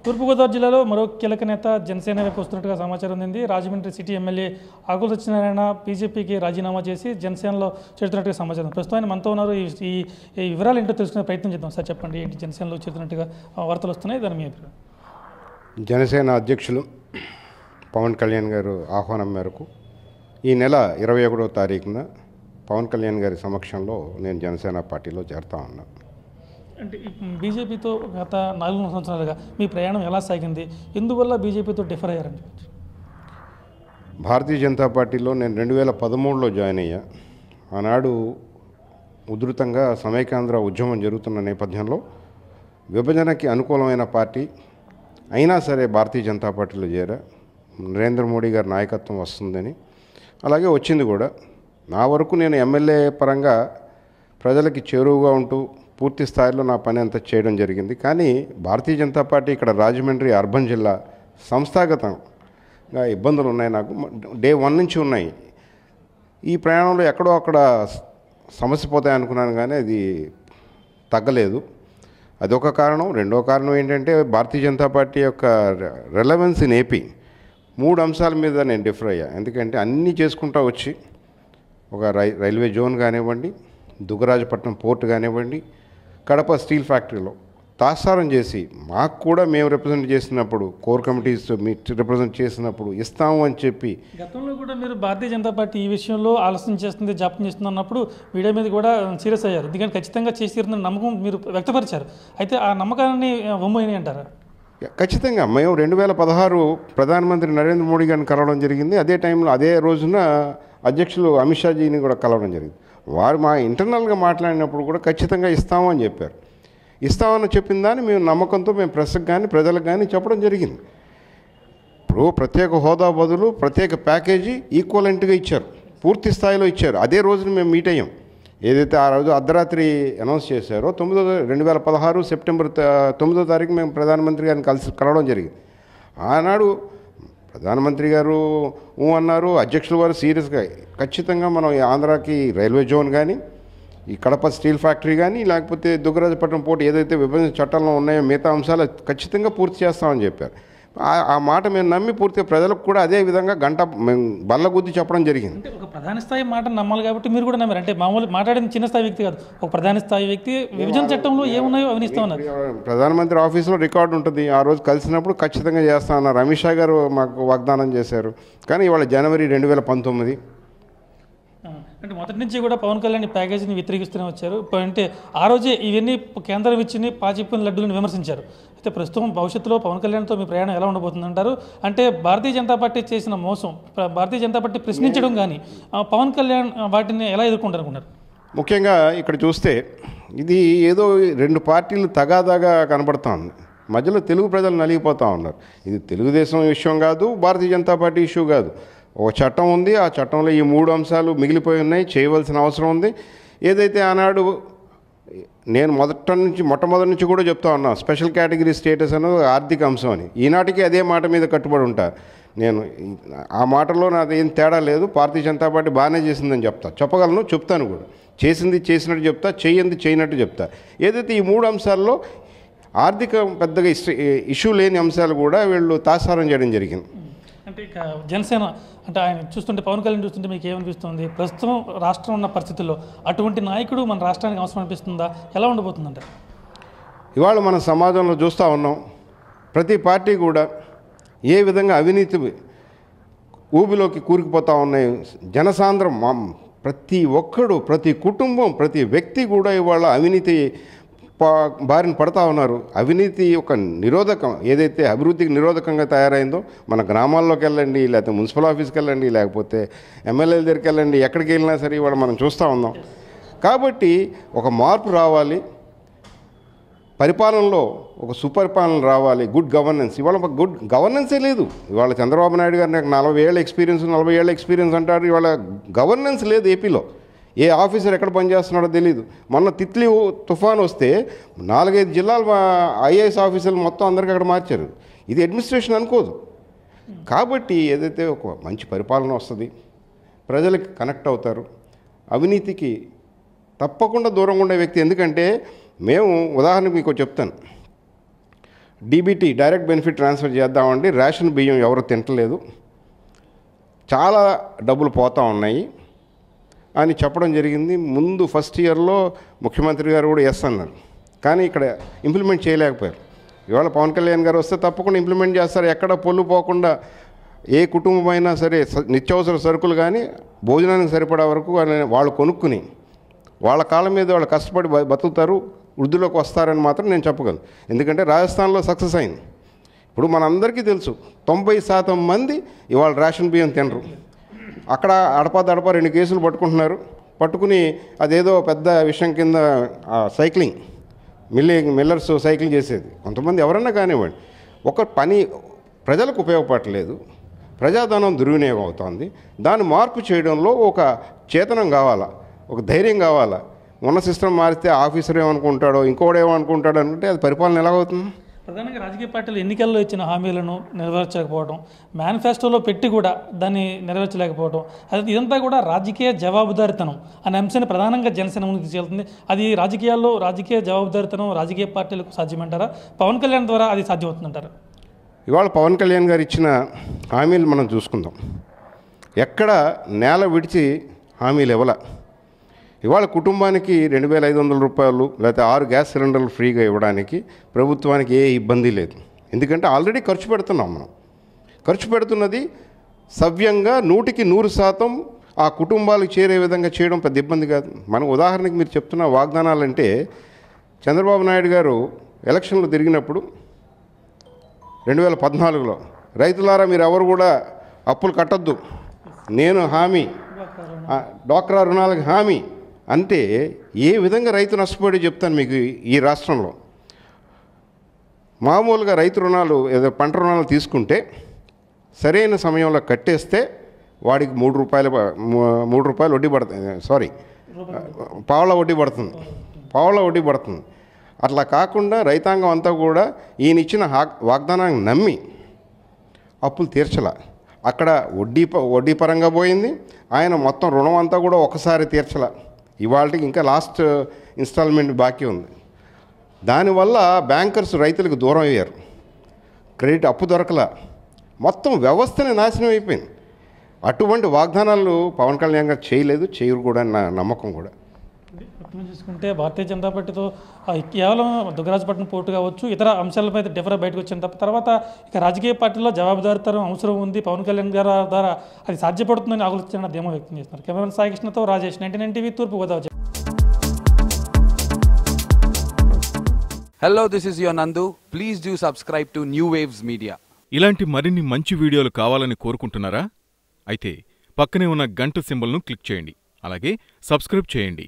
తూర్పుగోదావరి జిల్లాలో మరో కీలక నేత జనసేన వైపు వస్తున్నట్టుగా సమాచారం ఉంది. రాజమండ్రి సిటీ ఎమ్మెల్యే ఆకుల సత్యనారాయణ బీజేపీకి రాజీనామా చేసి జనసేనలో చేరుతున్నట్టుగా సమాచారం. ప్రస్తుతం మనతో ఉన్నారు. ఈ వివరాలు ఏంటో తెలుసుకునే ప్రయత్నం చేద్దాం. సార్ చెప్పండి, ఏంటి జనసేనలో చేరుతున్నట్టుగా వార్తలు వస్తున్నాయి, దాని మీ అభిప్రాయం? జనసేన అధ్యక్షులు పవన్ కళ్యాణ్ గారు ఆహ్వానం మేరకు ఈ నెల 21వ తారీఖున పవన్ కళ్యాణ్ గారి సమక్షంలో నేను జనసేన పార్టీలో చేరుతా ఉన్నా. అంటే బీజేపీతో గత 4 సంవత్సరాలుగా మీ ప్రయాణం ఎలా సాగింది? ఎందువల్ల బీజేపీతో డిఫర్ అయ్యారని చెప్పచ్చు? భారతీయ జనతా పార్టీలో నేను 2013లో జాయిన్ అయ్యా. ఆనాడు ఉధృతంగా సమైక్యాంధ్ర ఉద్యమం జరుగుతున్న నేపథ్యంలో విభజనకి అనుకూలమైన పార్టీ అయినా సరే భారతీయ జనతా పార్టీలో చేరా. నరేంద్ర మోడీ గారి నాయకత్వం వస్తుందని, అలాగే వచ్చింది కూడా. నా వరకు నేను ఎమ్మెల్యే పరంగా ప్రజలకి చేరువుగా ఉంటూ పూర్తి స్థాయిలో నా పని అంతా చేయడం జరిగింది. కానీ భారతీయ జనతా పార్టీ ఇక్కడ రాజమండ్రి అర్బన్ జిల్లా సంస్థాగతంగా ఇబ్బందులు ఉన్నాయి. నాకు డే 1 నుంచి ఉన్నాయి. ఈ ప్రయాణంలో ఎక్కడో అక్కడ సమస్య పోతాయి అనుకున్నాను, కానీ అది తగ్గలేదు. అదొక కారణం. రెండో కారణం ఏంటంటే భారతీయ జనతా పార్టీ యొక్క రెలవెన్స్ ఇన్ ఏపీ 3 అంశాల మీద నేను డిఫర్ అయ్యా. ఎందుకంటే అన్నీ చేసుకుంటూ వచ్చి ఒక రైల్వే జోన్ కానివ్వండి, దుగ్గరాజపట్నం పోర్ట్ కానివ్వండి, కడప స్టీల్ ఫ్యాక్టరీలో తాత్సారం చేసి మాకు కూడా మేము రిప్రజెంట్ చేసినప్పుడు, కోర్ కమిటీస్ రిప్రజెంట్ చేసినప్పుడు ఇస్తాము అని చెప్పి గతంలో కూడా మీరు భారతీయ జనతా పార్టీ ఈ విషయంలో ఆలస్యం చేస్తుంది, జాప్యం చేస్తుంది అన్నప్పుడు మీడియా మీద కూడా సీరియస్ అయ్యారు. ఎందుకంటే ఖచ్చితంగా చేసిరున్న నమ్మకం మీరు వ్యక్తపరిచారు. అయితే ఆ నమ్మకాన్ని వమ్మైనాయి అంటారా? ఖచ్చితంగా మేము 2016 ప్రధానమంత్రి నరేంద్ర మోడీ గారిని కలవడం జరిగింది. అదే టైంలో అదే రోజున అధ్యక్షులు అమిత్ షాజీని కూడా కలవడం జరిగింది. వారు మా ఇంటర్నల్గా మాట్లాడినప్పుడు కూడా ఖచ్చితంగా ఇస్తాము అని చెప్పారు. ఇస్తామని చెప్పిన దాన్ని మేము నమ్మకంతో మేము ప్రెస్కి కానీ ప్రజలకు కానీ చెప్పడం జరిగింది. ఇప్పుడు ప్రత్యేక హోదా బదులు ప్రత్యేక ప్యాకేజీ ఈక్వలెంట్గా ఇచ్చారు, పూర్తి స్థాయిలో ఇచ్చారు. అదే రోజున మేము మీట్ అయ్యాం. ఏదైతే ఆ రోజు అర్ధరాత్రి అనౌన్స్ చేశారో 2016 సెప్టెంబర్ 9వ తారీఖు మేము ప్రధానమంత్రి గారిని కలవడం జరిగింది. ఆనాడు ప్రధానమంత్రి గారు అన్నారు, అధ్యక్షుల వారు సీరియస్గా ఖచ్చితంగా మనం ఈ ఆంధ్రాకి రైల్వే జోన్ కానీ, ఈ కడప స్టీల్ ఫ్యాక్టరీ కానీ, లేకపోతే దుగ్గరాజపట్నం పోర్ట్ ఏదైతే విభజన చట్టంలో ఉన్నాయో మిగతా అంశాలు ఖచ్చితంగా పూర్తి చేస్తామని చెప్పారు. ఆ మాట మేము నమ్మి పూర్తిగా ప్రజలకు కూడా అదే విధంగా బల్ల గుద్ది చెప్పడం జరిగింది. అంటే ఒక ప్రధాన స్థాయి మాట నమ్మాలి కాబట్టి మీరు కూడా నమ్మారు. అంటే మామూలు మాట్లాడిన చిన్న స్థాయి వ్యక్తి కాదు, ఒక ప్రధాన స్థాయి వ్యక్తి విభజన చట్టంలో ఏమున్నాయో అవినిస్తా ఉన్నారు. ప్రధానమంత్రి ఆఫీస్లో రికార్డు ఉంటుంది. ఆ రోజు కలిసినప్పుడు ఖచ్చితంగా చేస్తా ఉన్నారు. అమిత్ షా గారు మాకు వాగ్దానం చేశారు. కానీ ఇవాళ జనవరి 2019. అంటే మొదటి నుంచి కూడా పవన్ కళ్యాణ్ ప్యాకేజీని వ్యతిరేకిస్తూనే వచ్చారు. అంటే ఆ రోజే ఇవన్నీ కేంద్రం ఇచ్చి పాచిపోయిన లడ్డూలను విమర్శించారు. అయితే ప్రస్తుతం భవిష్యత్తులో పవన్ కళ్యాణ్తో మీ ప్రయాణం ఎలా ఉండబోతుంది అంటారు? అంటే భారతీయ జనతా పార్టీ చేసిన మోసం, భారతీయ జనతా పార్టీ ప్రశ్నించడం కానీ పవన్ కళ్యాణ్ వాటిని ఎలా ఎదుర్కొంటారనుకున్నారు? ముఖ్యంగా ఇక్కడ చూస్తే ఇది ఏదో 2 పార్టీలు తగాదాగా కనబడతా ఉంది. మధ్యలో తెలుగు ప్రజలు నలిగిపోతూ ఉన్నారు. ఇది తెలుగుదేశం విషయం కాదు, భారతీయ జనతా పార్టీ ఇష్యూ కాదు. ఒక చట్టం ఉంది, ఆ చట్టంలో ఈ 3 అంశాలు మిగిలిపోయి ఉన్నాయి, చేయవలసిన అవసరం ఉంది. ఏదైతే ఆనాడు నేను మొట్టమొదటి నుంచి కూడా చెప్తా ఉన్నా, స్పెషల్ కేటగిరీ స్టేటస్ అనేది ఆర్థిక అంశం అని. ఈనాటికి అదే మాట మీద కట్టుబడి ఉంటారు. నేను ఆ మాటలో నాది ఏం తేడా లేదు. భారతీయ జనతా పార్టీ బాగానే చేసిందని చెప్పగలను, చెప్తాను కూడా. చేసింది చేసినట్టు చెప్తా, చేయంది చేయనట్టు చెప్తా. ఏదైతే ఈ 3 అంశాల్లో ఆర్థిక పెద్దగా ఇష్యూ లేని అంశాలు కూడా వీళ్ళు తాత్సారం చేయడం జరిగింది. అంటే ఇక జనసేన అంటే ఆయన చూస్తుంటే, పవన్ కళ్యాణ్ చూస్తుంటే మీకు ఏమనిపిస్తుంది? ప్రస్తుతం రాష్ట్రం ఉన్న పరిస్థితుల్లో అటువంటి నాయకుడు మన రాష్ట్రానికి అవసరం అనిపిస్తుందా? ఎలా ఉండబోతుందంటే ఇవాళ మన సమాజంలో చూస్తూ ఉన్నాం, ప్రతి పార్టీ కూడా ఏ విధంగా అవినీతి ఊబిలోకి కూరుకుపోతూ ఉన్నాయి. జనసాంద్రం ప్రతి ఒక్కడు, ప్రతి కుటుంబం, ప్రతి వ్యక్తి కూడా ఇవాళ అవినీతి బారిన పడతా ఉన్నారు. అవినీతి ఒక నిరోధకం ఏదైతే అభివృద్ధికి నిరోధకంగా తయారైందో, మన గ్రామాల్లోకి వెళ్ళండి, లేకపోతే మున్సిపల్ ఆఫీస్కి వెళ్ళండి, లేకపోతే ఎమ్మెల్యేల దగ్గరికి వెళ్ళండి, ఎక్కడికి వెళ్ళినా సరే ఇవాళ మనం చూస్తూ ఉన్నాం. కాబట్టి ఒక మార్పు రావాలి, పరిపాలనలో ఒక సుపరిపాలన రావాలి, గుడ్ గవర్నెన్స్. ఇవాళ ఒక గుడ్ గవర్నెన్సే లేదు. ఇవాళ చంద్రబాబు నాయుడు గారు నాకు 40 ఏళ్ళ ఎక్స్పీరియన్స్ అంటారు. ఇవాళ గవర్నెన్స్ లేదు ఏపీలో. ఏ ఆఫీసర్ ఎక్కడ పనిచేస్తున్నాడో తెలియదు. మొన్న తిత్లీ తుఫాన్ వస్తే 4-5 జిల్లాల ఐఏఎస్ ఆఫీసర్లు మొత్తం అందరికీ అక్కడ మార్చారు. ఇది అడ్మినిస్ట్రేషన్ అనుకోదు. కాబట్టి ఏదైతే ఒక మంచి పరిపాలన వస్తుంది, ప్రజలకి కనెక్ట్ అవుతారు, అవినీతికి తప్పకుండా దూరంగా ఉండే వ్యక్తి. ఎందుకంటే మేము ఉదాహరణకు మీకు చెప్తాను, డీబీటీ డైరెక్ట్ బెనిఫిట్ ట్రాన్స్ఫర్ చేద్దామండి, రేషన్ బియ్యం ఎవరు తింటలేదు, చాలా డబ్బులు పోతూ ఉన్నాయి అని చెప్పడం జరిగింది. ముందు ఫస్ట్ ఇయర్లో ముఖ్యమంత్రి గారు కూడా ఎస్ అన్నారు, కానీ ఇక్కడ ఇంప్లిమెంట్ చేయలేకపోయారు. ఇవాళ పవన్ కళ్యాణ్ గారు వస్తే తప్పకుండా ఇంప్లిమెంట్ చేస్తారు. ఎక్కడ పొల్లు పోకుండా ఏ కుటుంబం అయినా సరే నిత్యావసర సరుకులు కానీ భోజనానికి సరిపడా వరకు వాళ్ళు కొనుక్కుని వాళ్ళ కాళ్ళ మీద వాళ్ళు కష్టపడి బతుకుతారు, వృద్ధిలోకి వస్తారని మాత్రం నేను చెప్పగలను. ఎందుకంటే రాజస్థాన్లో సక్సెస్ అయింది. ఇప్పుడు మనందరికీ తెలుసు 90% మంది ఇవాళ రేషన్ బియ్యం తినరు. అక్కడ అడపా 2 కేసులు పట్టుకుంటున్నారు. పట్టుకుని అదేదో పెద్ద విషయం కింద సైక్లింగ్ మిల్లర్స్ సైక్లింగ్ చేసేది. కొంతమంది ఎవరన్నా కానివ్వండి, ఒక పని ప్రజలకు ఉపయోగపడలేదు, ప్రజాధనం దుర్వినియోగం అవుతుంది. దాన్ని మార్పు చేయడంలో ఒక చేతనం కావాలా, ఒక ధైర్యం కావాలా. ఉన్న సిస్టమ్ మారిస్తే ఆఫీసర్ ఏమనుకుంటాడో ఇంకోటి ఏమనుకుంటాడో అనుకుంటే అది పరిపాలన ఎలా అవుతుంది? ప్రధానంగా రాజకీయ పార్టీలు ఎన్నికల్లో ఇచ్చిన హామీలను నెరవేర్చకపోవడం, మేనిఫెస్టోలో పెట్టి కూడా దాన్ని నెరవేర్చలేకపోవడం, అది ఇదంతా కూడా రాజకీయ జవాబుదారితనం అనే అంశాన్ని ప్రధానంగా జనసేన ముందుకు తీసుకెళ్తుంది. అది రాజకీయాల్లో రాజకీయ జవాబుదారితనం రాజకీయ పార్టీలకు సాధ్యమంటారా? పవన్ కళ్యాణ్ ద్వారా అది సాధ్యమవుతుందంటారా? ఇవాళ పవన్ కళ్యాణ్ గారు ఇచ్చిన హామీలు మనం చూసుకుందాం. ఎక్కడ నేల విడిచి హామీలు ఇవ్వాల. ఇవాళ కుటుంబానికి 2,500 రూపాయలు లేకపోతే 6 గ్యాస్ సిలిండర్లు ఫ్రీగా ఇవ్వడానికి ప్రభుత్వానికి ఏ ఇబ్బంది లేదు. ఎందుకంటే ఆల్రెడీ ఖర్చు పెడుతున్నాం. మనం ఖర్చు పెడుతున్నది సవ్యంగా 100% ఆ కుటుంబాలకు చేరే విధంగా చేయడం పెద్ద ఇబ్బంది కాదు. మనం ఉదాహరణకి మీరు చెప్తున్న వాగ్దానాలంటే చంద్రబాబు నాయుడు గారు ఎలక్షన్లు తిరిగినప్పుడు 2014లో రైతులారా మీరు ఎవరు కూడా అప్పులు కట్టొద్దు, నేను హామీ, డ్వాక్రా రుణాలకు హామీ అంటే ఏ విధంగా రైతు నష్టపోయాడో చెప్తాను మీకు. ఈ రాష్ట్రంలో మామూలుగా రైతు రుణాలు ఏదో పంట రుణాలు తీసుకుంటే సరైన సమయంలో కట్టేస్తే వాడికి 3 రూపాయలు వడ్డీ పడుతుంది, పావలా వడ్డీ పడుతుంది. అట్లా కాకుండా రైతాంగం అంతా కూడా ఈయన ఇచ్చిన వాగ్దానాన్ని నమ్మి అప్పులు తీర్చలా. అక్కడ వడ్డీ పరంగా పోయింది. ఆయన మొత్తం రుణం అంతా కూడా ఒకసారి తీర్చలా. ఇవాళకి ఇంకా లాస్ట్ ఇన్స్టాల్మెంట్ బాకీ ఉంది. దానివల్ల బ్యాంకర్స్ రైతులకు దూరం అయ్యారు, క్రెడిట్ అప్పు దొరకలా, మొత్తం వ్యవస్థనే నాశనం అయిపోయింది. అటువంటి వాగ్దానాలు పవన్ కళ్యాణ్ గారు చేయలేదు, చేయరు కూడా నా నమ్మకం కూడా. చూసుకుంటే భారతీయ జనతా పార్టీతో కేవలం దుగ్గరాజపట్నం పోటీ కావచ్చు, ఇతర అంశాలపై డిఫరెంట్ బయటకు వచ్చిన తర్వాత ఇక రాజకీయ పార్టీలో జవాబుదారితనం అవసరం ఉంది, పవన్ కళ్యాణ్ గారి ద్వారా అది సాధ్యపడుతుందని ఆలోచన ధీమా వ్యక్తం చేస్తున్నారు. కెమెరామెన్ సాయి కృష్ణతో రాజేష్, 99 టీవీ, తూర్పు Godavari. Hello, this is your Nandu. Please do subscribe to New Waves Media. ఇలాంటి మరిన్ని మంచి వీడియోలు కావాలని కోరుకుంటున్నారా? అయితే పక్కనే ఉన్న గంట సింబల్ను క్లిక్ చేయండి. అలాగే సబ్స్క్రైబ్ చేయండి.